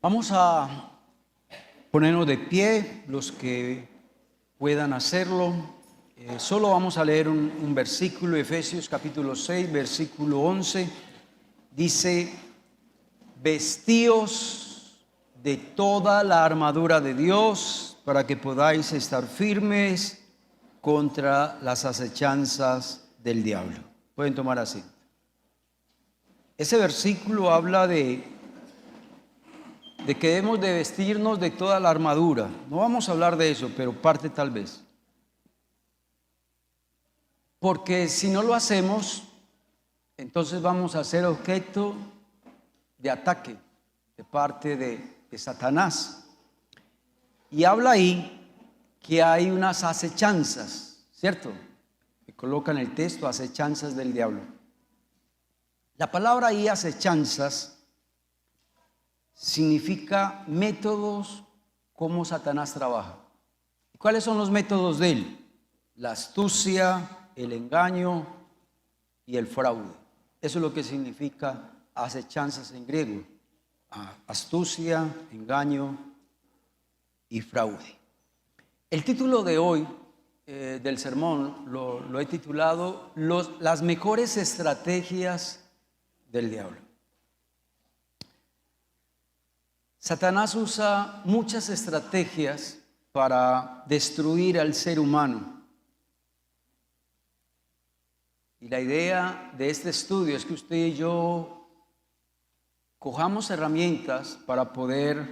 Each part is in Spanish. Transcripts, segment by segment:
Vamos a ponernos de pie, los que puedan hacerlo. Solo vamos a leer un versículo, Efesios capítulo 6, versículo 11. Dice: vestíos de toda la armadura de Dios para que podáis estar firmes contra las acechanzas del diablo. Pueden tomar asiento. Ese versículo habla de que debemos de vestirnos de toda la armadura. No vamos a hablar de eso, pero parte tal vez. Porque si no lo hacemos, entonces vamos a ser objeto de ataque de parte de Satanás. Y habla ahí que hay unas acechanzas, ¿cierto? Que colocan el texto, acechanzas del diablo. La palabra ahí, acechanzas, significa métodos como Satanás trabaja. ¿Y cuáles son los métodos de él? La astucia, el engaño y el fraude. Eso es lo que significa acechanzas en griego: astucia, engaño y fraude. El título de hoy del sermón lo he titulado las mejores estrategias del diablo. Satanás usa muchas estrategias para destruir al ser humano. Y la idea de este estudio es que usted y yo cojamos herramientas para poder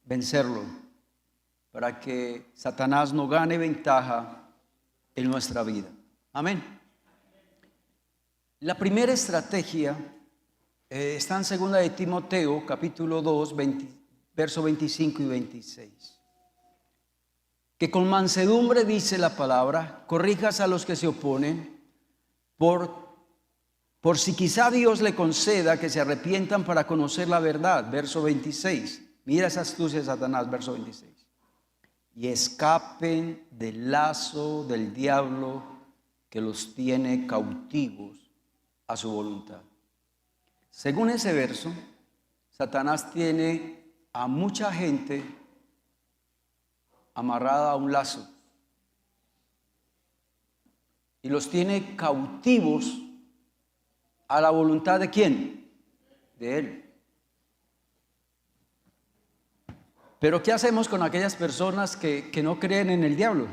vencerlo, para que Satanás no gane ventaja en nuestra vida. Amén. La primera estrategia está en 2 de Timoteo, capítulo 2, verso 25 y 26. Que con mansedumbre, dice la palabra, corrijas a los que se oponen, por si quizá Dios le conceda que se arrepientan para conocer la verdad. Verso 26. Mira esa astucia de Satanás, verso 26. Y escapen del lazo del diablo que los tiene cautivos a su voluntad. Según ese verso, Satanás tiene a mucha gente amarrada a un lazo y los tiene cautivos a la voluntad ¿de quién? De él. Pero ¿qué hacemos con aquellas personas que no creen en el diablo?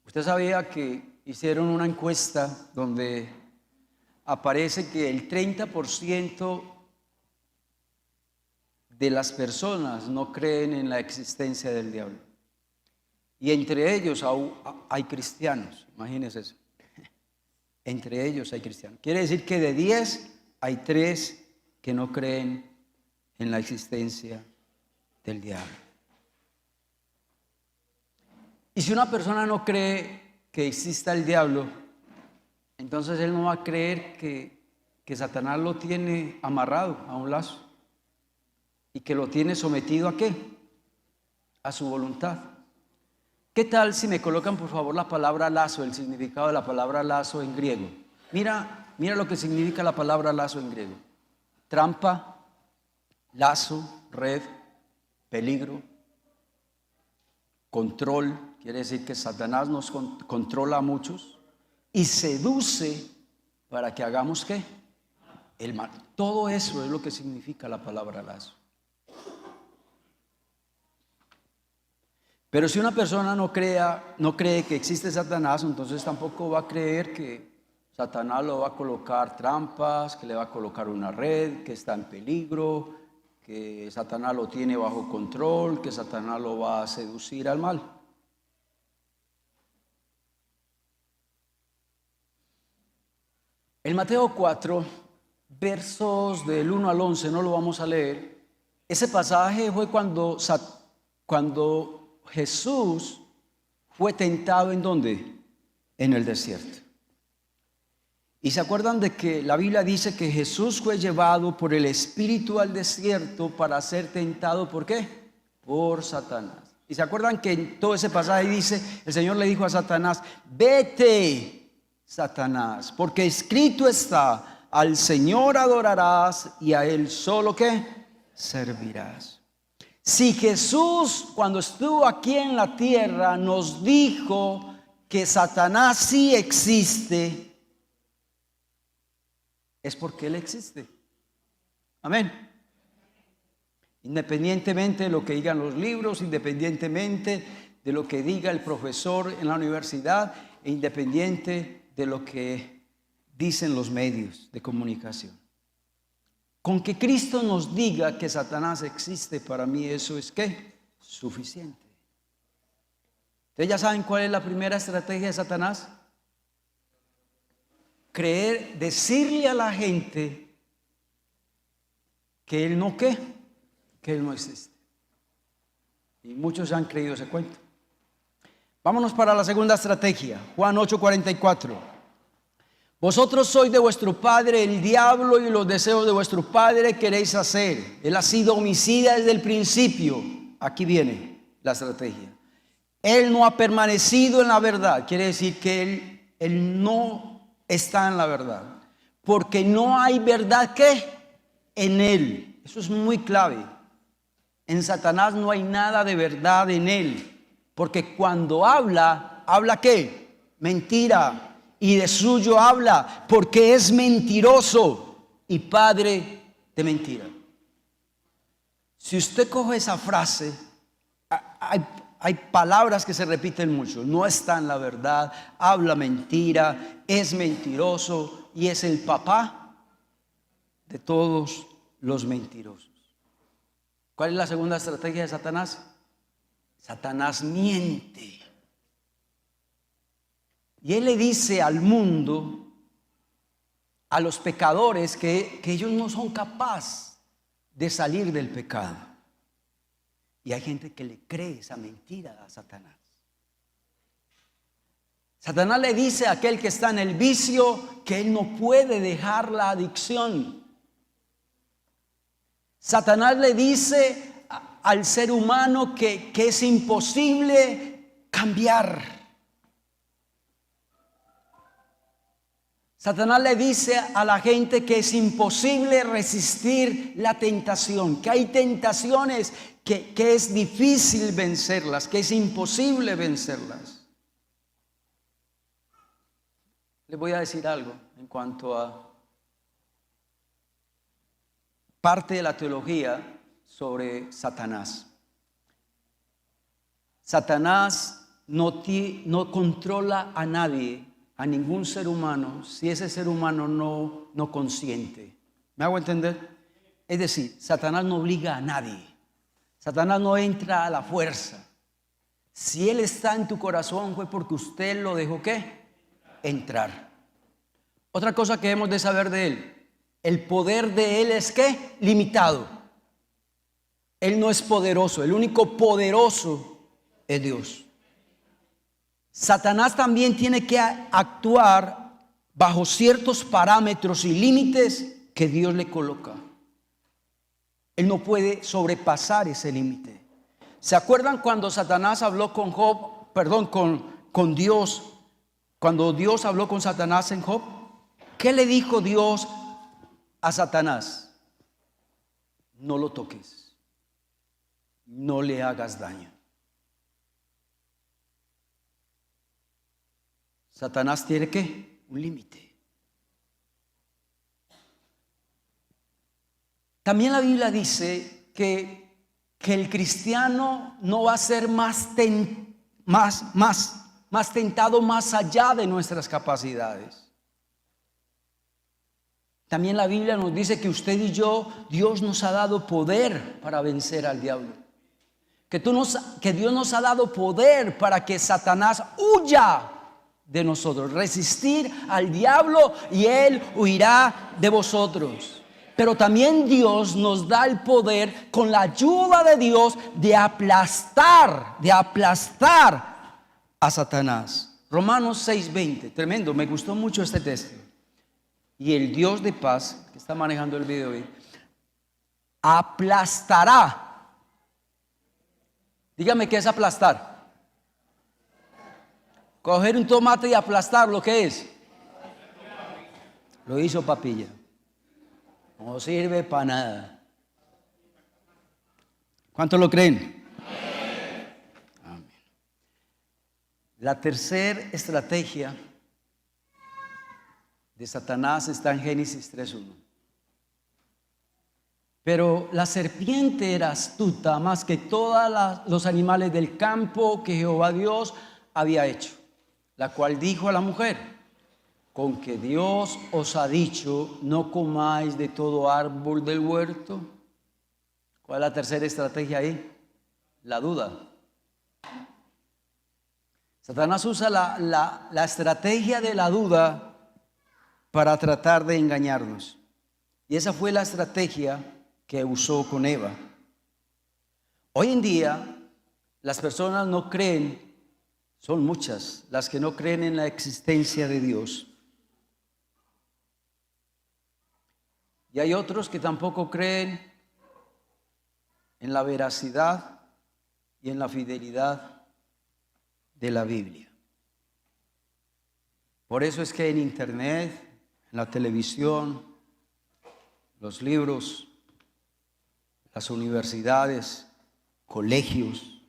Usted sabía que hicieron una encuesta donde aparece que el 30% de las personas no creen en la existencia del diablo. Y entre ellos hay cristianos, imagínense eso. Entre ellos hay cristianos. Quiere decir que de 10 hay 3 que no creen en la existencia del diablo. Y si una persona no cree que exista el diablo, entonces él no va a creer que Satanás lo tiene amarrado a un lazo y que lo tiene sometido ¿a qué? A su voluntad. ¿Qué tal si me colocan por favor la palabra lazo, el significado de la palabra lazo en griego? Mira lo que significa la palabra lazo en griego: trampa, lazo, red, peligro, control. Quiere decir que Satanás nos controla a muchos y seduce para que hagamos ¿qué? El mal. Todo eso es lo que significa la palabra lazo. Pero si una persona no cree que existe Satanás, entonces tampoco va a creer que Satanás lo va a colocar trampas, que le va a colocar una red, que está en peligro, que Satanás lo tiene bajo control, que Satanás lo va a seducir al mal. En Mateo 4, versos del 1 al 11, no lo vamos a leer. Ese pasaje fue cuando Jesús fue tentado ¿en dónde? En el desierto. Y se acuerdan de que la Biblia dice que Jesús fue llevado por el Espíritu al desierto para ser tentado ¿por qué? Por Satanás. Y se acuerdan que en todo ese pasaje dice, el Señor le dijo a Satanás: vete, Satanás, porque escrito está: al Señor adorarás y a Él solo ¿qué? Servirás. Si Jesús, cuando estuvo aquí en la tierra, nos dijo que Satanás sí existe, es porque Él existe. Amén. Independientemente de lo que digan los libros, independientemente de lo que diga el profesor en la universidad, e independiente de lo que dicen los medios de comunicación. Con que Cristo nos diga que Satanás existe, para mí eso es ¿qué? Suficiente. ¿Ustedes ya saben cuál es la primera estrategia de Satanás? Creer, decirle a la gente que Él no ¿qué? Que Él no existe. Y muchos han creído ese cuento. Vámonos para la segunda estrategia. Juan 8:44. Vosotros sois de vuestro padre el diablo, y los deseos de vuestro padre queréis hacer. Él ha sido homicida desde el principio. Aquí viene la estrategia. Él no ha permanecido en la verdad. Quiere decir que él no está en la verdad. Porque no hay verdad ¿qué? En él. Eso es muy clave. En Satanás no hay nada de verdad en él. Porque cuando habla, ¿habla qué? Mentira. Y de suyo habla, porque es mentiroso y padre de mentira. Si usted coge esa frase, hay palabras que se repiten mucho. No está en la verdad, habla mentira, es mentiroso y es el papá de todos los mentirosos. ¿Cuál es la segunda estrategia de Satanás? Satanás miente. Y él le dice al mundo, a los pecadores, que ellos no son capaces de salir del pecado. Y hay gente que le cree esa mentira a Satanás. Satanás le dice a aquel que está en el vicio que él no puede dejar la adicción. Satanás le dice al ser humano que es imposible cambiar. Satanás le dice a la gente que es imposible resistir la tentación, que hay tentaciones que es difícil vencerlas, que es imposible vencerlas. Les voy a decir algo en cuanto a parte de la teología sobre Satanás. Satanás no controla a nadie, a ningún ser humano, si ese ser humano no consiente. ¿Me hago entender? Es decir, Satanás no obliga a nadie. Satanás no entra a la fuerza. Si él está en tu corazón fue porque usted lo dejó ¿qué? Entrar. Otra cosa que hemos de saber de él, el poder de él es ¿qué? Limitado. Él no es poderoso, el único poderoso es Dios. Satanás también tiene que actuar bajo ciertos parámetros y límites que Dios le coloca. Él no puede sobrepasar ese límite. ¿Se acuerdan cuando Satanás habló con Job? Con Dios. Cuando Dios habló con Satanás en Job, ¿qué le dijo Dios a Satanás? No lo toques. No le hagas daño. Satanás tiene ¿qué? Un límite. También la Biblia dice que el cristiano no va a ser más tentado más allá de nuestras capacidades. También la Biblia nos dice que usted y yo, Dios nos ha dado poder para vencer al diablo. Que Dios nos ha dado poder para que Satanás huya de nosotros, resistir al diablo y él huirá de vosotros. Pero también Dios nos da el poder, con la ayuda de Dios, de aplastar a Satanás. Romanos 6:20, tremendo, me gustó mucho este texto. Y el Dios de paz, que está manejando el video hoy, aplastará. Dígame qué es aplastar. Coger un tomate y aplastar, ¿lo que es? Lo hizo Papilla. No sirve para nada. ¿Cuántos lo creen? Amén. La tercera estrategia de Satanás está en Génesis 3:1. Pero la serpiente era astuta más que todos los animales del campo que Jehová Dios había hecho, la cual dijo a la mujer: con que Dios os ha dicho, no comáis de todo árbol del huerto. ¿Cuál es la tercera estrategia ahí? La duda. Satanás usa la estrategia de la duda para tratar de engañarnos. Y esa fue la estrategia que usó con Eva. Hoy en día las personas no creen, son muchas las que no creen en la existencia de Dios. Y hay otros que tampoco creen en la veracidad y en la fidelidad de la Biblia. Por eso es que en internet, en la televisión, los libros, las universidades, colegios,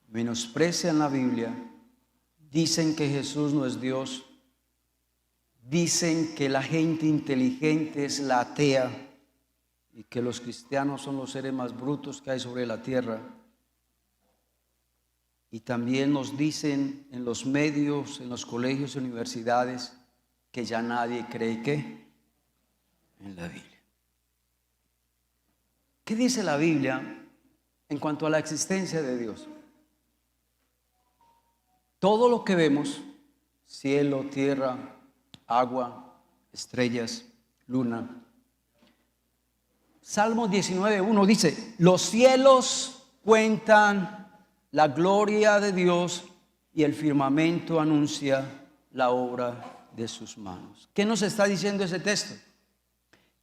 menosprecian la Biblia, dicen que Jesús no es Dios, dicen que la gente inteligente es la atea y que los cristianos son los seres más brutos que hay sobre la tierra. Y también nos dicen en los medios, en los colegios y universidades, que ya nadie cree que en la Biblia. ¿Qué dice la Biblia en cuanto a la existencia de Dios? Todo lo que vemos, cielo, tierra, agua, estrellas, luna. Salmo 19:1 dice: los cielos cuentan la gloria de Dios y el firmamento anuncia la obra de sus manos. ¿Qué nos está diciendo ese texto?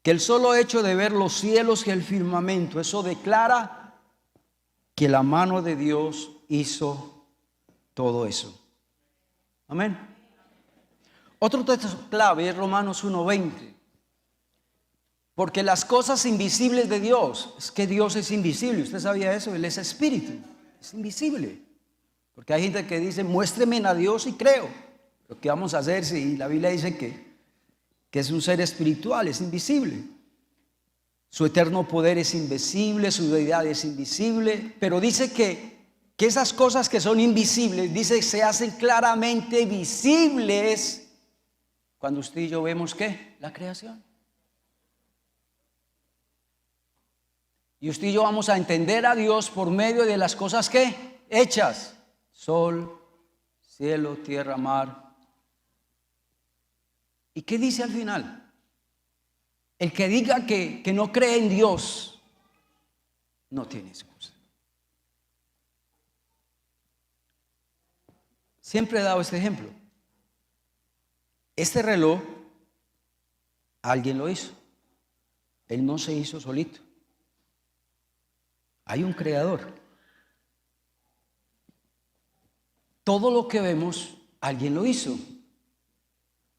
Que el solo hecho de ver los cielos y el firmamento, eso declara que la mano de Dios hizo todo eso. Amén. Otro texto clave es Romanos 1:20. Porque las cosas invisibles de Dios, es que Dios es invisible, ¿usted sabía eso? Él es espíritu, es invisible. Porque hay gente que dice, muéstreme a Dios y creo. Pero ¿qué vamos a hacer si la Biblia dice que es un ser espiritual, es invisible? Su eterno poder es invisible, su deidad es invisible, pero dice que esas cosas que son invisibles, dice, se hacen claramente visibles cuando usted y yo vemos ¿qué? La creación. Y usted y yo vamos a entender a Dios por medio de las cosas ¿qué? Hechas. Sol, cielo, tierra, mar. ¿Y qué dice al final? El que diga que no cree en Dios no tiene excusa. Siempre he dado este ejemplo. Este reloj, alguien lo hizo. Él no se hizo solito. Hay un creador. Todo lo que vemos, alguien lo hizo.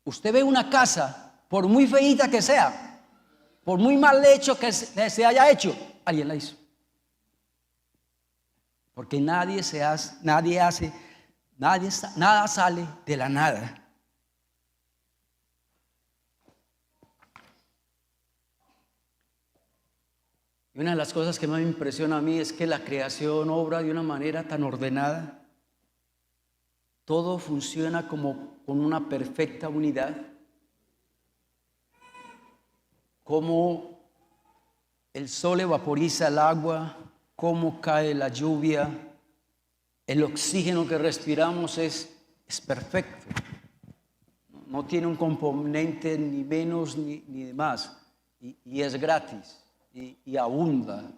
Usted ve una casa, por muy feíta que sea, por muy mal hecho que se haya hecho, alguien la hizo. Porque nada sale de la nada. Y una de las cosas que más me impresiona a mí es que la creación obra de una manera tan ordenada. Todo funciona como con una perfecta unidad. Cómo el sol evaporiza el agua, cómo cae la lluvia, el oxígeno que respiramos es perfecto. No tiene un componente ni menos ni de más. Y es gratis. Y abunda.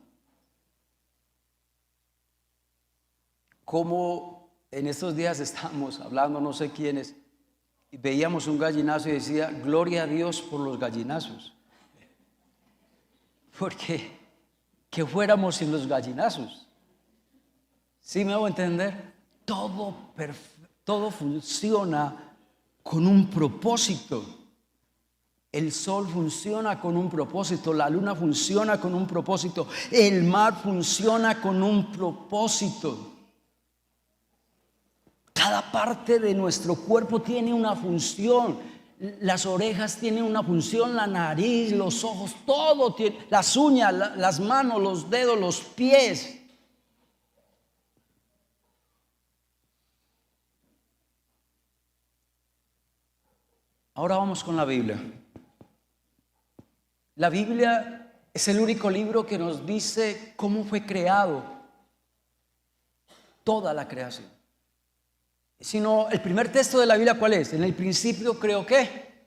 Como en estos días estamos hablando, no sé quiénes, y veíamos un gallinazo y decía, gloria a Dios por los gallinazos. Porque que fuéramos sin los gallinazos. ¿Sí me hago entender? Todo funciona con un propósito. El sol funciona con un propósito, la luna funciona con un propósito, el mar funciona con un propósito. Cada parte de nuestro cuerpo tiene una función. Las orejas tienen una función, la nariz, los ojos, todo tiene, las uñas, las manos, los dedos, los pies. Ahora vamos con la Biblia. La Biblia es el único libro que nos dice cómo fue creado toda la creación. Sino el primer texto de la Biblia, ¿cuál es? En el principio creó ¿qué?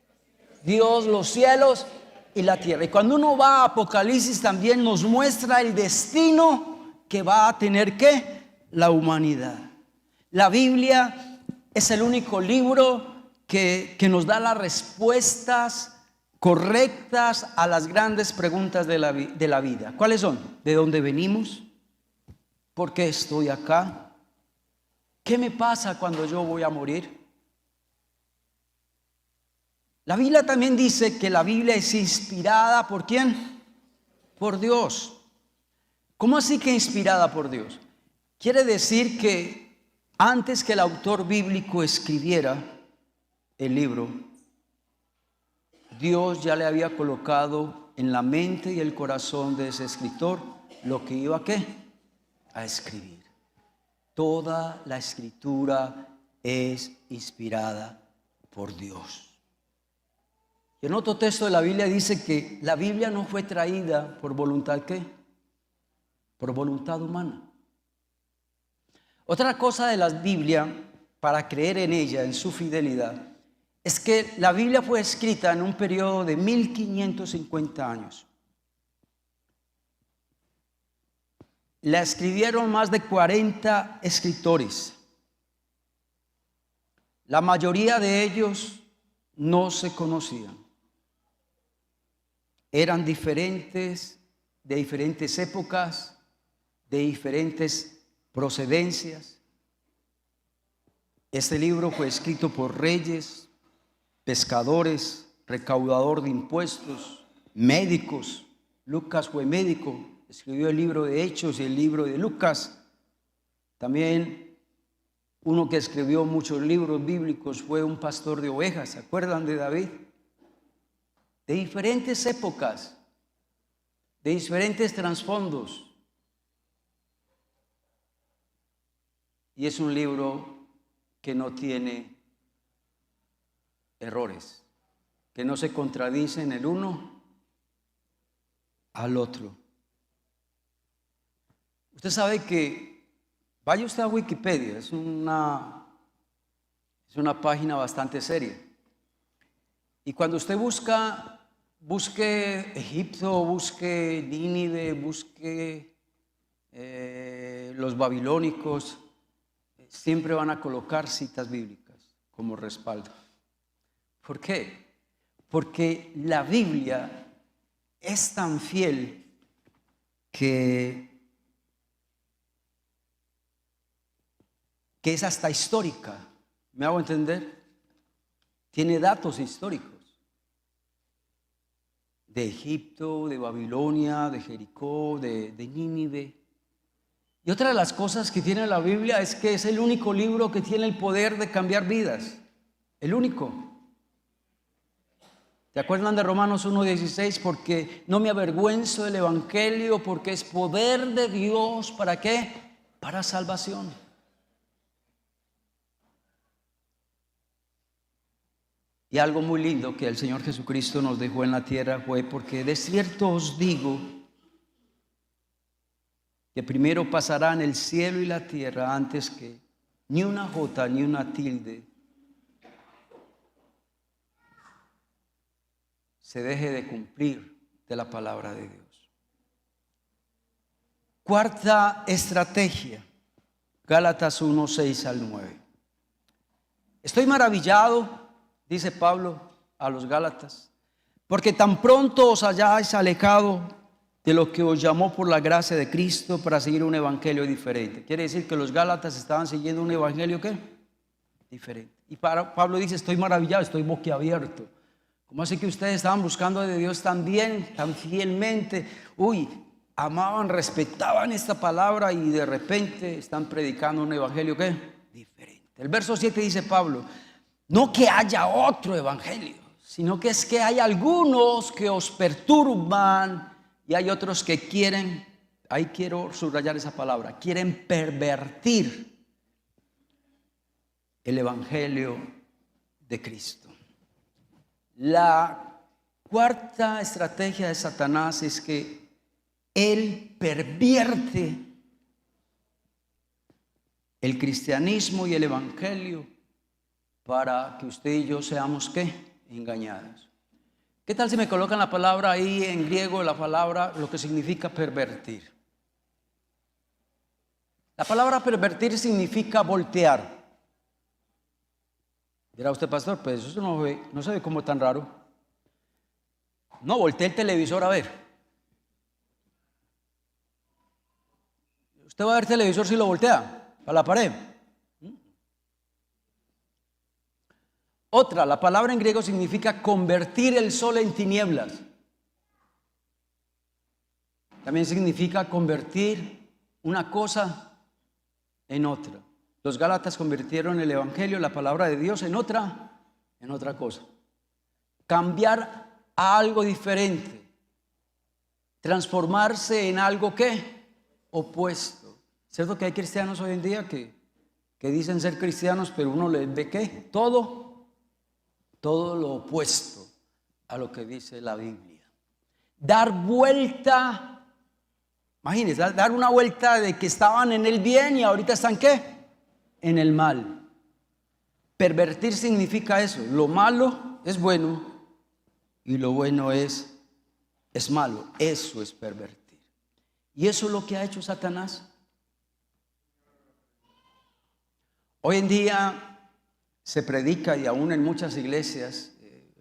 Dios, los cielos y la tierra. Y cuando uno va a Apocalipsis también nos muestra el destino que va a tener ¿qué? La humanidad. La Biblia es el único libro que nos da las respuestas correctas a las grandes preguntas de la vida. ¿Cuáles son? ¿De dónde venimos? ¿Por qué estoy acá? ¿Qué me pasa cuando yo voy a morir? La Biblia también dice que la Biblia es inspirada ¿por quién? Por Dios. ¿Cómo así que inspirada por Dios? Quiere decir que antes que el autor bíblico escribiera el libro, Dios ya le había colocado en la mente y el corazón de ese escritor lo que iba ¿qué? A escribir. Toda la escritura es inspirada por Dios. Y en otro texto de la Biblia dice que la Biblia no fue traída por voluntad ¿qué? Por voluntad humana. Otra cosa de la Biblia, para creer en ella, en su fidelidad, es que la Biblia fue escrita en un periodo de 1550 años. La escribieron más de 40 escritores. La mayoría de ellos no se conocían. Eran diferentes, de diferentes épocas, de diferentes procedencias. Este libro fue escrito por reyes, pescadores, recaudador de impuestos, médicos. Lucas fue médico, escribió el libro de Hechos y el libro de Lucas. También uno que escribió muchos libros bíblicos fue un pastor de ovejas. ¿Se acuerdan de David? De diferentes épocas, de diferentes trasfondos. Y es un libro que no tiene errores, que no se contradicen el uno al otro. Usted sabe que, vaya usted a Wikipedia, es una página bastante seria. Y cuando usted busque Egipto, busque Nínive, busque los babilónicos, siempre van a colocar citas bíblicas como respaldo. ¿Por qué? Porque la Biblia es tan fiel que es hasta histórica. ¿Me hago entender? Tiene datos históricos. De Egipto, de Babilonia, de Jericó, de Nínive. Y otra de las cosas que tiene la Biblia es que es el único libro que tiene el poder de cambiar vidas. El único. ¿Te acuerdan de Romanos 1:16? Porque no me avergüenzo del evangelio, porque es poder de Dios. ¿Para qué? Para salvación. Y algo muy lindo que el Señor Jesucristo nos dejó en la tierra fue porque de cierto os digo que primero pasarán el cielo y la tierra antes que ni una jota ni una tilde se deje de cumplir de la palabra de Dios. Cuarta estrategia, Gálatas 1:6-9. Estoy maravillado, dice Pablo a los Gálatas, porque tan pronto os hayáis alejado de lo que os llamó por la gracia de Cristo para seguir un evangelio diferente. Quiere decir que los Gálatas estaban siguiendo un evangelio ¿qué? Diferente. Y Pablo dice, estoy maravillado, estoy boquiabierto. ¿Cómo así que ustedes estaban buscando de Dios tan bien, tan fielmente? Uy, amaban, respetaban esta palabra y de repente están predicando un evangelio ¿qué? Diferente. El verso 7 dice Pablo, no que haya otro evangelio, sino que es que hay algunos que os perturban y hay otros que quieren, ahí quiero subrayar esa palabra, quieren pervertir el evangelio de Cristo. La cuarta estrategia de Satanás es que él pervierte el cristianismo y el evangelio para que usted y yo seamos ¿qué? Engañados. ¿Qué tal si me colocan la palabra ahí en griego, la palabra, lo que significa pervertir? La palabra pervertir significa voltear. Dirá usted, pastor, pues eso no se ve como tan raro. No, voltee el televisor a ver. Usted va a ver televisor si lo voltea a la pared. Otra, la palabra en griego significa convertir el sol en tinieblas. También significa convertir una cosa en otra. Los Gálatas convirtieron el evangelio, la palabra de Dios, en otra cosa. Cambiar a algo diferente. Transformarse en algo ¿qué? Opuesto. ¿Cierto que hay cristianos hoy en día que dicen ser cristianos, pero uno les ve ¿qué? Todo lo opuesto a lo que dice la Biblia. Dar vuelta, imagínense, dar una vuelta de que estaban en el bien y ahorita están ¿qué? En el mal. Pervertir significa eso. Lo malo es bueno y lo bueno es malo. Eso es pervertir. Y eso es lo que ha hecho Satanás. Hoy en día se predica, y aún en muchas iglesias,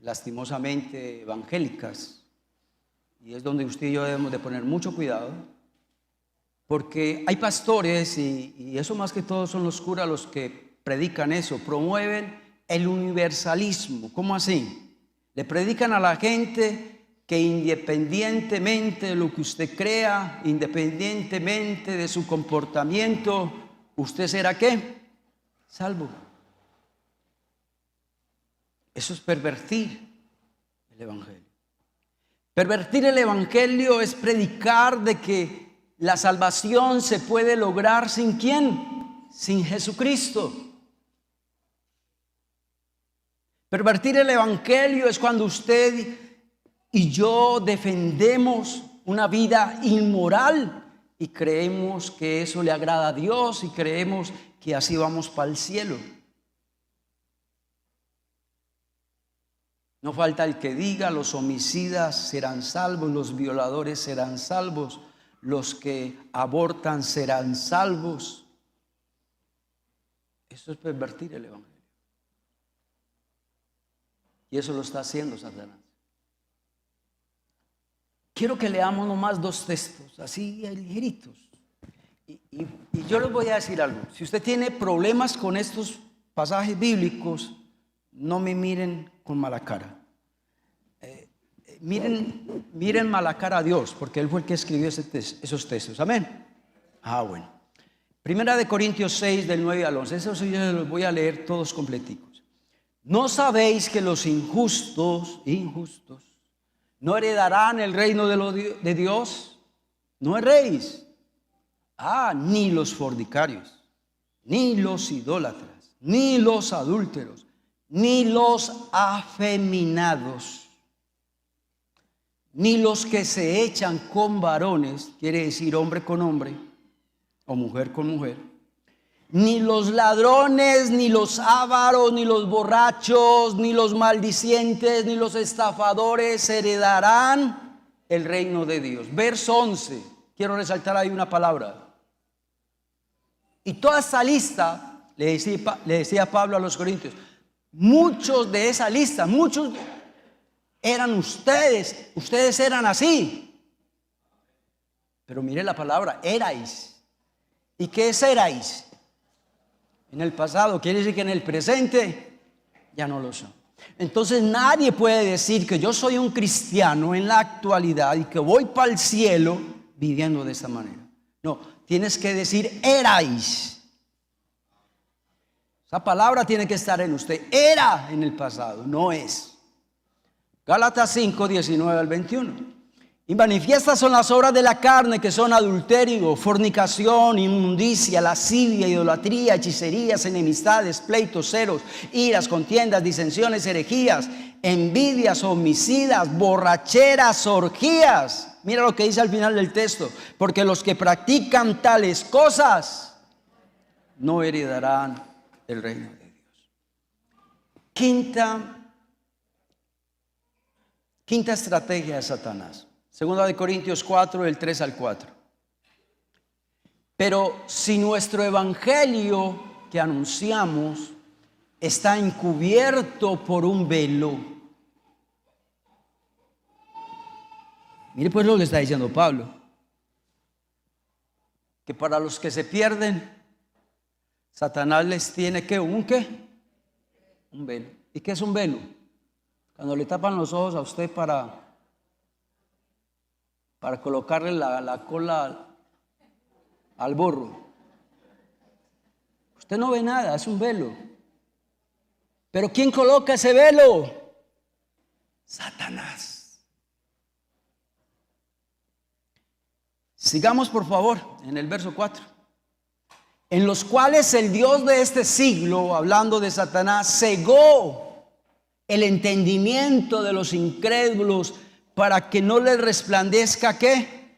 lastimosamente evangélicas, y es donde usted y yo debemos de poner mucho cuidado, porque hay pastores, y eso más que todo son los curas los que predican eso, promueven el universalismo. ¿Cómo así? Le predican a la gente que independientemente de lo que usted crea, independientemente de su comportamiento, usted será ¿qué? Salvo. Eso es pervertir el evangelio. Pervertir el evangelio es predicar de que la salvación se puede lograr ¿sin quién? Sin Jesucristo. Pervertir el evangelio es cuando usted y yo defendemos una vida inmoral y creemos que eso le agrada a Dios y creemos que así vamos para el cielo. No falta el que diga, los homicidas serán salvos, los violadores serán salvos, los que abortan serán salvos. Eso es pervertir el evangelio. Y eso lo está haciendo Satanás. Quiero que leamos nomás 2 textos, así ligeritos. Y yo les voy a decir algo. Si usted tiene problemas con estos pasajes bíblicos, no me miren con mala cara. Miren mala cara a Dios, porque Él fue el que escribió esos textos. Amén. Bueno. Primera de Corintios 6, del 9 al 11. Eso yo los voy a leer todos completicos. ¿No sabéis que los injustos no heredarán el reino de Dios? No erréis. Ni los fornicarios, ni los idólatras, ni los adúlteros, ni los afeminados, ni los que se echan con varones, quiere decir hombre con hombre o mujer con mujer, ni los ladrones, ni los ávaros, ni los borrachos, ni los maldicientes, ni los estafadores heredarán el reino de Dios. Verso 11, quiero resaltar ahí una palabra. Y toda esa lista, le decía Pablo a los Corintios, muchos de esa lista, muchos eran ustedes eran así. Pero mire la palabra, erais. ¿Y qué es erais? En el pasado, quiere decir que en el presente ya no lo son. Entonces nadie puede decir que yo soy un cristiano en la actualidad y que voy para el cielo viviendo de esta manera. No, tienes que decir erais. Esa palabra tiene que estar en usted. Era en el pasado, no es. Gálatas 5, 19 al 21. Y manifiestas son las obras de la carne, que son adulterio, fornicación, inmundicia, lascivia, idolatría, hechicerías, enemistades, pleitos, celos, iras, contiendas, disensiones, herejías, envidias, homicidas, borracheras, orgías. Mira lo que dice al final del texto. Porque los que practican tales cosas no heredarán el reino de Dios. Quinta estrategia de Satanás. Segunda de Corintios 4, del 3 al 4. Pero si nuestro evangelio que anunciamos está encubierto por un velo. Mire pues lo que está diciendo Pablo. Que para los que se pierden, Satanás les tiene que un velo. ¿Y qué es un velo? Cuando le tapan los ojos a usted para colocarle la cola al burro. Usted no ve nada, es un velo. Pero ¿quién coloca ese velo? Satanás. Sigamos por favor en el verso 4. En los cuales el Dios de este siglo, hablando de Satanás, cegó el entendimiento de los incrédulos, para que no les resplandezca ¿qué?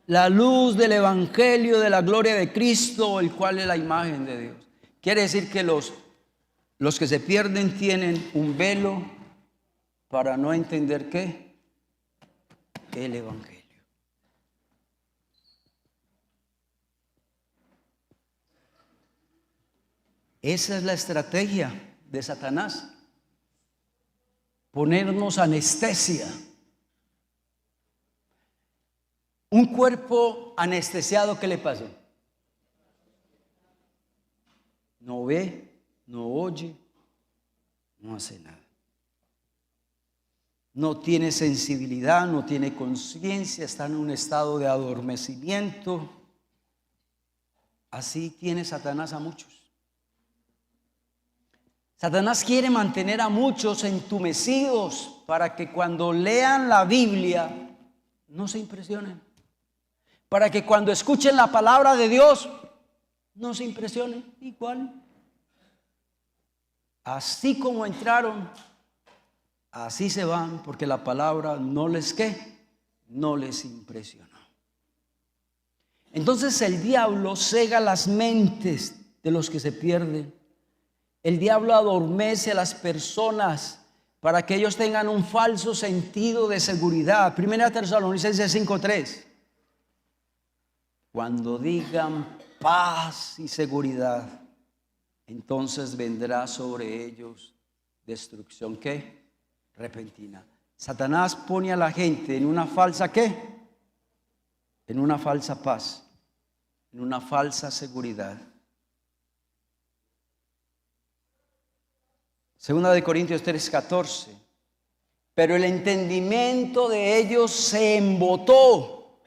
La luz del evangelio de la gloria de Cristo, el cual es la imagen de Dios. Quiere decir que los que se pierden tienen un velo para no entender ¿qué? El evangelio. Esa es la estrategia de Satanás. Ponernos anestesia. Un cuerpo anestesiado, ¿qué le pasa? No ve, no oye, no hace nada. No tiene sensibilidad, no tiene conciencia, está en un estado de adormecimiento. Así tiene Satanás a muchos. Satanás quiere mantener a muchos entumecidos para que cuando lean la Biblia no se impresionen. Para que cuando escuchen la palabra de Dios no se impresionen igual. Así como entraron, así se van, porque la palabra no les impresionó. Entonces el diablo cega las mentes de los que se pierden. El diablo adormece a las personas para que ellos tengan un falso sentido de seguridad. Primera Tesalonicenses 5:3. Cuando digan paz y seguridad, entonces vendrá sobre ellos destrucción ¿qué? Repentina. Satanás pone a la gente en una falsa ¿qué? En una falsa paz, en una falsa seguridad. Segunda de Corintios 3:14. Pero el entendimiento de ellos se embotó.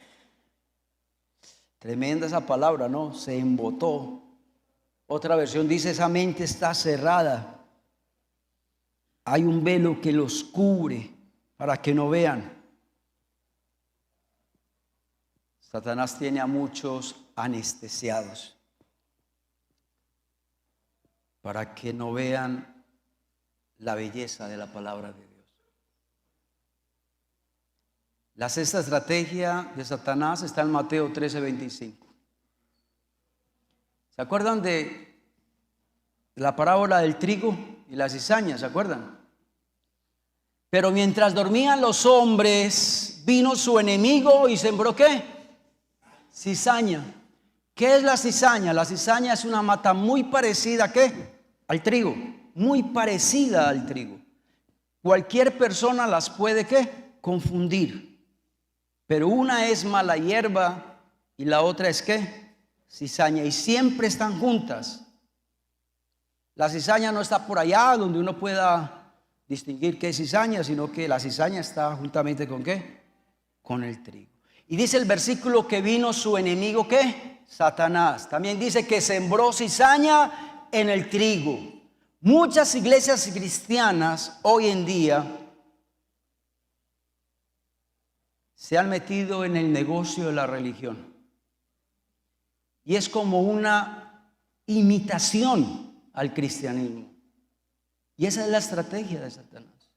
Tremenda esa palabra, ¿no? Se embotó. Otra versión dice: esa mente está cerrada. Hay un velo que los cubre para que no vean. Satanás tiene a muchos anestesiados para que no vean la belleza de la palabra de Dios. La sexta estrategia de Satanás está en Mateo 13:25. ¿Se acuerdan de la parábola del trigo y la cizaña? ¿Se acuerdan? Pero mientras dormían los hombres, vino su enemigo y sembró ¿qué? Cizaña. ¿Qué es la cizaña? La cizaña es una mata muy parecida ¿a qué? Al trigo. Muy parecida al trigo. Cualquier persona las puede ¿qué? Confundir. Pero una es mala hierba y la otra es ¿qué? Cizaña. Y siempre están juntas. La cizaña no está por allá donde uno pueda distinguir qué es cizaña, sino que la cizaña está juntamente con ¿qué? Con el trigo. Y dice el versículo que vino su enemigo ¿qué? Satanás. También dice que sembró cizaña en el trigo. Muchas iglesias cristianas hoy en día se han metido en el negocio de la religión. Y es como una imitación al cristianismo. Y esa es la estrategia de Satanás.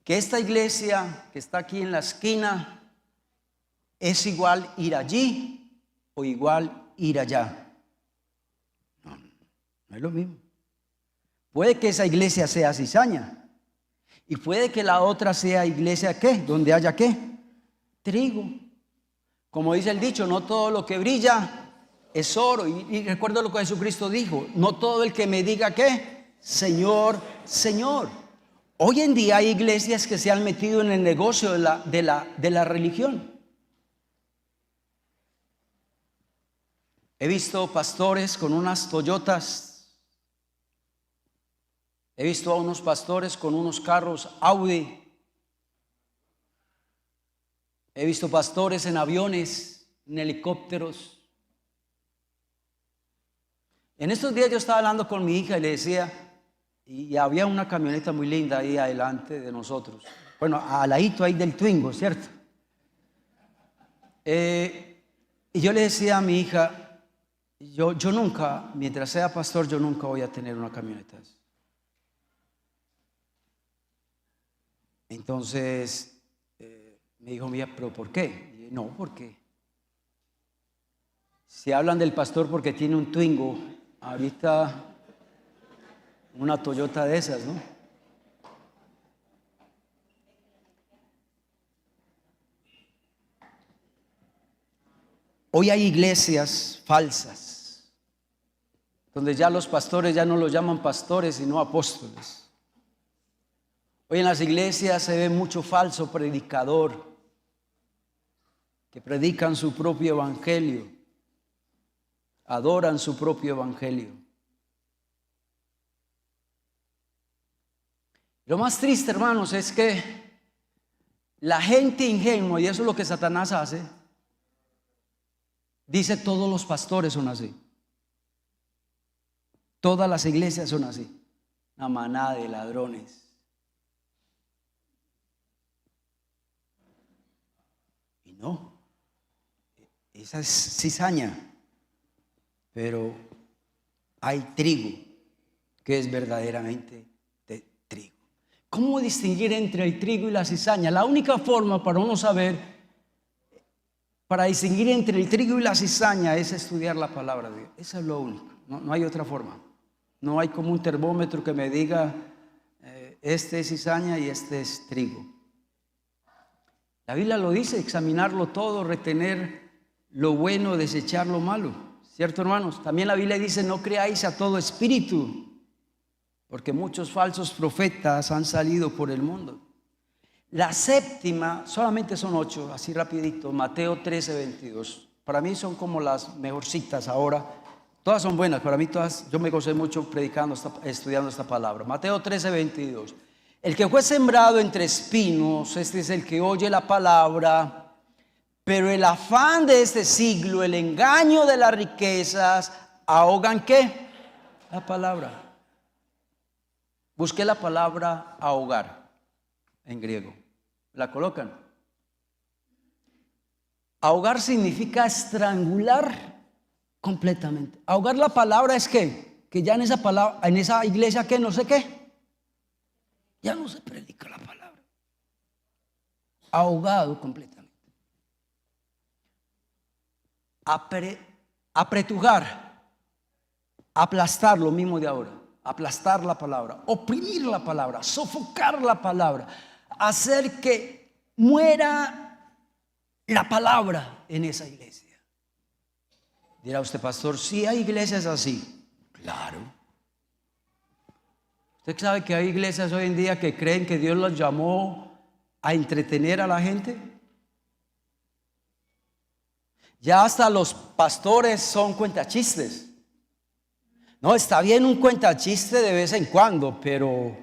Que esta iglesia que está aquí en la esquina es igual ir allí o igual ir allá. No, no es lo mismo. Puede que esa iglesia sea cizaña y puede que la otra sea iglesia ¿qué? Donde haya ¿qué? Trigo. Como dice el dicho, no todo lo que brilla es oro. Y recuerdo lo que Jesucristo dijo, no todo el que me diga ¿qué? Señor, Señor. Hoy en día hay iglesias que se han metido en el negocio de la religión. He visto pastores con unas Toyotas. He visto a unos pastores con unos carros Audi. He visto pastores en aviones, en helicópteros. En estos días yo estaba hablando con mi hija y le decía, y había una camioneta muy linda ahí adelante de nosotros. Bueno, al ladito ahí del Twingo, ¿cierto? Y yo le decía a mi hija, yo nunca, mientras sea pastor, yo nunca voy a tener una camioneta así. Entonces me dijo, mira, ¿pero por qué? Y dije, no, porque si hablan del pastor porque tiene un Twingo, ahorita una Toyota de esas, ¿no? Hoy hay iglesias falsas, donde ya los pastores ya no los llaman pastores, sino apóstoles. Hoy en las iglesias se ve mucho falso predicador, que predican su propio evangelio, adoran su propio evangelio. Lo más triste, hermanos, es que la gente ingenua, y eso es lo que Satanás hace, dice todos los pastores son así. Todas las iglesias son así. Una manada de ladrones. Y no, esa es cizaña, pero hay trigo que es verdaderamente de trigo. ¿Cómo distinguir entre el trigo y la cizaña? La única forma para uno saber, para distinguir entre el trigo y la cizaña, es estudiar la palabra de Dios. Eso es lo único, no hay otra forma. No hay como un termómetro que me diga este es cizaña y este es trigo. La Biblia lo dice, examinarlo todo, retener lo bueno, desechar lo malo. ¿Cierto, hermanos? También la Biblia dice, no creáis a todo espíritu, porque muchos falsos profetas han salido por el mundo. La séptima, solamente son 8, así rapidito, Mateo 13:22. Para mí son como las mejorcitas ahora. Todas son buenas, para mí todas, yo me gocé mucho predicando, estudiando esta palabra. Mateo 13:22. El que fue sembrado entre espinos, este es el que oye la palabra, pero el afán de este siglo, el engaño de las riquezas, ahogan ¿qué? La palabra. Busqué la palabra ahogar en griego. ¿La colocan? Ahogar significa estrangular completamente. Ahogar la palabra es ¿qué? Que ya en esa palabra, en esa iglesia ¿qué? No sé qué. Ya no se predica la palabra. Ahogado completamente. Apretujar, aplastar, lo mismo de ahora. Aplastar la palabra, oprimir la palabra, sofocar la palabra, hacer que muera la palabra en esa iglesia. Dirá usted, pastor, sí hay iglesias así. Claro. Usted sabe que hay iglesias hoy en día que creen que Dios los llamó a entretener a la gente. Ya hasta los pastores son cuentachistes. No, está bien un cuentachiste de vez en cuando, pero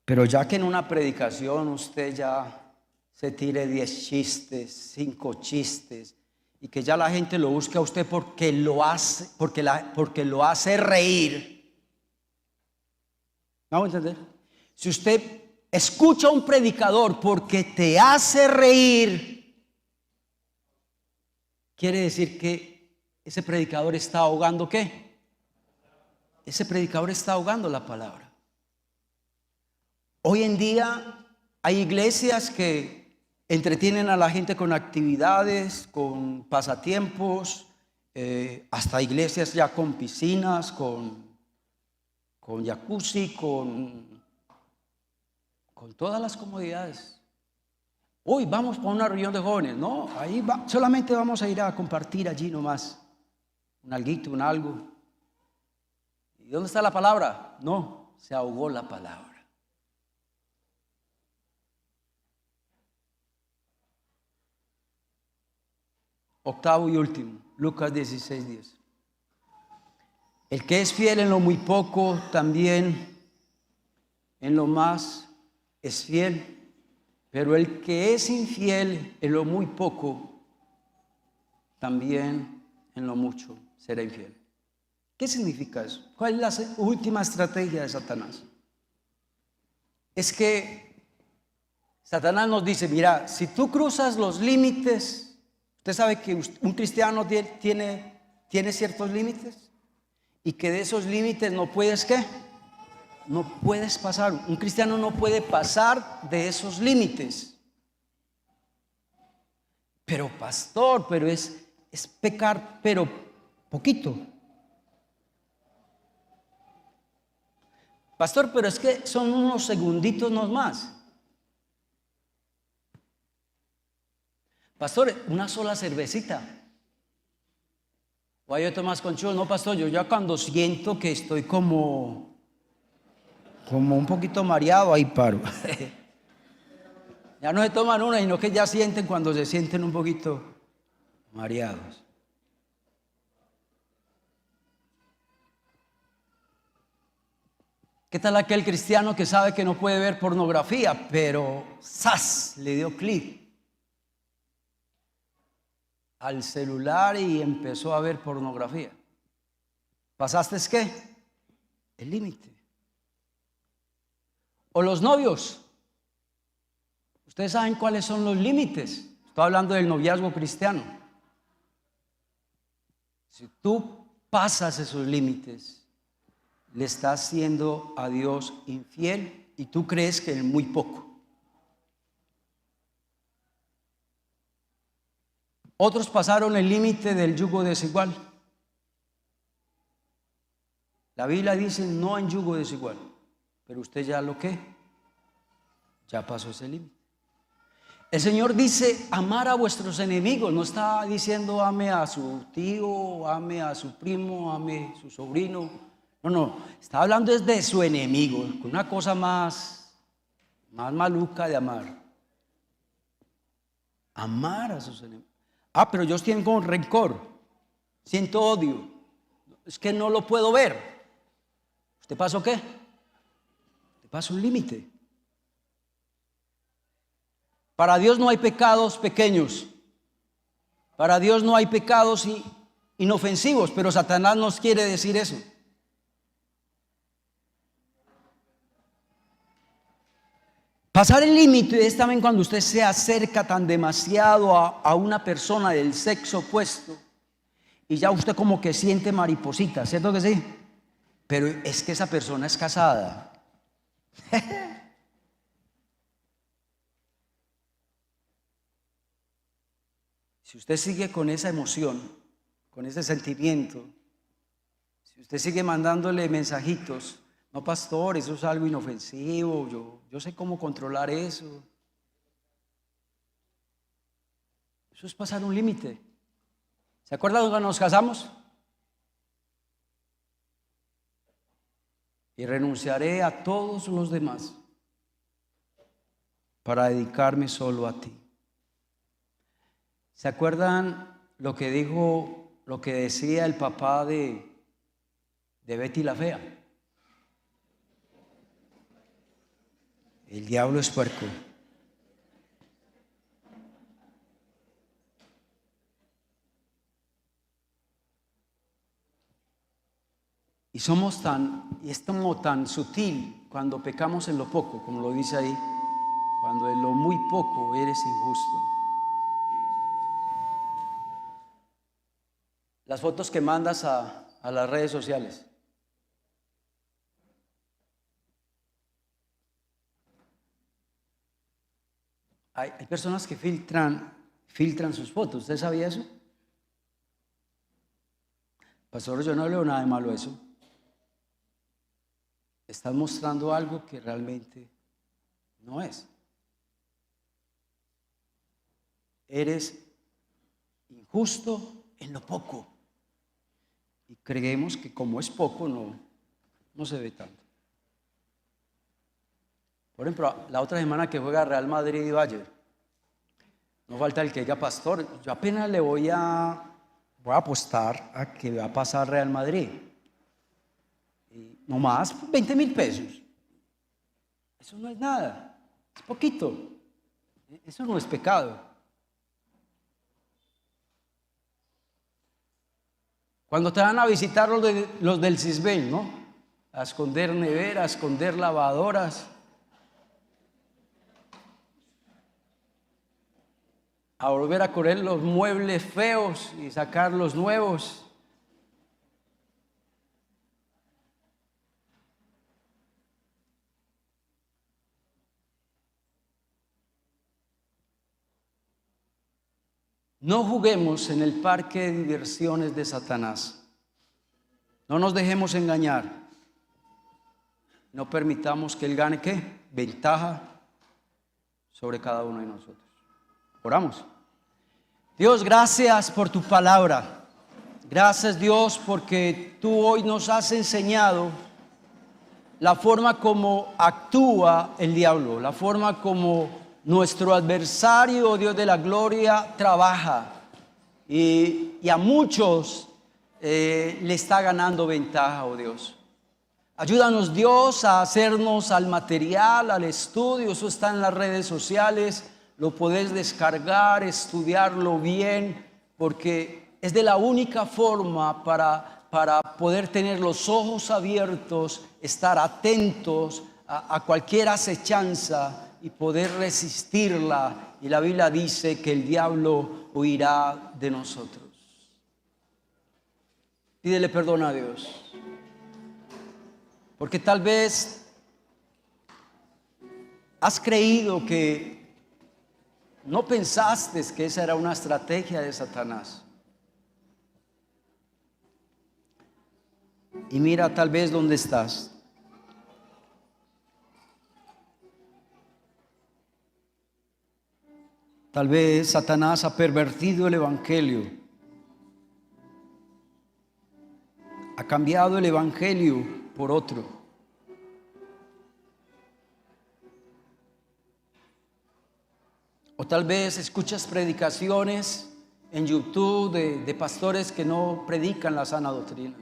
Pero ya que en una predicación usted ya se tire 10 chistes, 5 chistes, y que ya la gente lo busque a usted porque lo hace, porque lo hace reír. ¿Me hago entender? Si usted escucha a un predicador porque te hace reír, quiere decir que ese predicador está ahogando ¿qué? Ese predicador está ahogando la palabra. Hoy en día hay iglesias que entretienen a la gente con actividades, con pasatiempos, hasta iglesias ya con piscinas, con jacuzzi, con todas las comodidades. Hoy vamos para una reunión de jóvenes, no, ahí solamente vamos a ir a compartir allí nomás, un alguito, un algo. ¿Y dónde está la palabra? No, se ahogó la palabra. Octavo y último, Lucas 16:10. El que es fiel en lo muy poco, también en lo más es fiel. Pero el que es infiel en lo muy poco, también en lo mucho será infiel. ¿Qué significa eso? ¿Cuál es la última estrategia de Satanás? Es que Satanás nos dice, mira, si tú cruzas los límites, usted sabe que un cristiano tiene ciertos límites y que de esos límites no puedes ¿qué? No puedes pasar. Un cristiano no puede pasar de esos límites. Pero pastor, pero es pecar, pero poquito. Pastor, pero es que son unos segunditos nomás. Pastor, una sola cervecita. O hay otro más conchudo. No, pastor, yo ya cuando siento que estoy como un poquito mareado, ahí paro. Ya no se toman una, sino que ya sienten cuando se sienten un poquito mareados. ¿Qué tal aquel cristiano que sabe que no puede ver pornografía, pero ¡zas! Le dio clic al celular y empezó a ver pornografía? ¿Pasaste qué? El límite. O los novios. Ustedes saben cuáles son los límites. Estoy hablando del noviazgo cristiano. Si tú pasas esos límites, le estás siendo a Dios infiel y tú crees que en muy poco. Otros pasaron el límite del yugo desigual. La Biblia dice no en yugo desigual, pero usted ya lo que, ya pasó ese límite. El Señor dice amar a vuestros enemigos, no está diciendo ame a su tío, ame a su primo, ame a su sobrino. No, está hablando es de su enemigo, con una cosa más maluca de amar. Amar a sus enemigos. Pero yo tengo rencor, siento odio, es que no lo puedo ver. ¿Usted pasó qué? Te pasó un límite. Para Dios no hay pecados pequeños. Para Dios no hay pecados inofensivos, pero Satanás nos quiere decir eso. Pasar el límite es también cuando usted se acerca tan demasiado a una persona del sexo opuesto y ya usted como que siente mariposita, ¿cierto que sí? Pero es que esa persona es casada. Si usted sigue con esa emoción, con ese sentimiento, si usted sigue mandándole mensajitos, no, pastor, eso es algo inofensivo, yo sé cómo controlar eso. Eso es pasar un límite. ¿Se acuerdan cuando nos casamos? Y renunciaré a todos los demás para dedicarme solo a ti. ¿Se acuerdan lo que decía el papá de Betty la Fea? El diablo es puerco. Y es como tan sutil cuando pecamos en lo poco, como lo dice ahí, cuando en lo muy poco eres injusto. Las fotos que mandas a las redes sociales. Hay personas que filtran sus fotos. ¿Usted sabía eso? Pastor, yo no leo nada de malo eso. Estás mostrando algo que realmente no es. Eres injusto en lo poco. Y creemos que como es poco, no se ve tanto. Por ejemplo, la otra semana que juega Real Madrid y Bayern, no falta el que diga, pastor, yo apenas voy a apostar a que va a pasar Real Madrid. Y no más, 20,000 pesos. Eso no es nada, es poquito. Eso no es pecado. Cuando te van a visitar los del Cisben, ¿no? A esconder neveras, a esconder lavadoras, a volver a correr los muebles feos y sacar los nuevos. No juguemos en el parque de diversiones de Satanás. No nos dejemos engañar. No permitamos que él gane, ¿qué? Ventaja sobre cada uno de nosotros. Oramos. Dios, gracias por tu palabra. Gracias, Dios, porque tú hoy nos has enseñado la forma como actúa el diablo, la forma como nuestro adversario, Dios de la gloria, trabaja y a muchos le está ganando ventaja, oh Dios. Ayúdanos, Dios, a hacernos al material, al estudio. Eso está en las redes sociales, lo podés descargar, estudiarlo bien, porque es de la única forma para poder tener los ojos abiertos, estar atentos a cualquier acechanza y poder resistirla. Y la Biblia dice que el diablo huirá de nosotros. Pídele perdón a Dios, porque tal vez has creído que no pensaste que esa era una estrategia de Satanás. Y mira tal vez dónde estás. Tal vez Satanás ha pervertido el evangelio, ha cambiado el evangelio por otro. O tal vez escuchas predicaciones en YouTube de pastores que no predican la sana doctrina.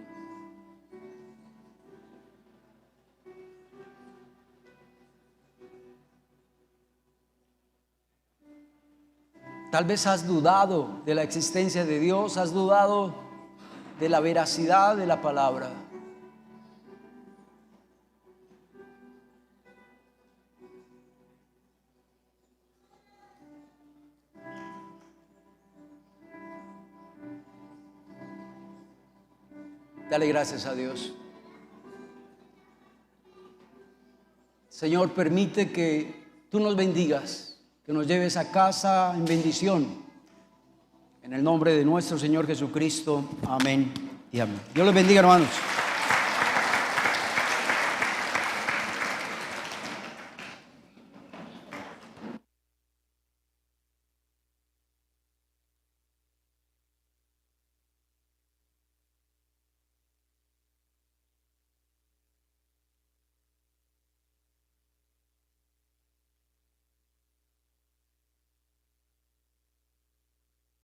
Tal vez has dudado de la existencia de Dios, has dudado de la veracidad de la palabra. Dale gracias a Dios. Señor, permite que tú nos bendigas, que nos lleves a casa en bendición. En el nombre de nuestro Señor Jesucristo. Amén y amén. Dios los bendiga, hermanos.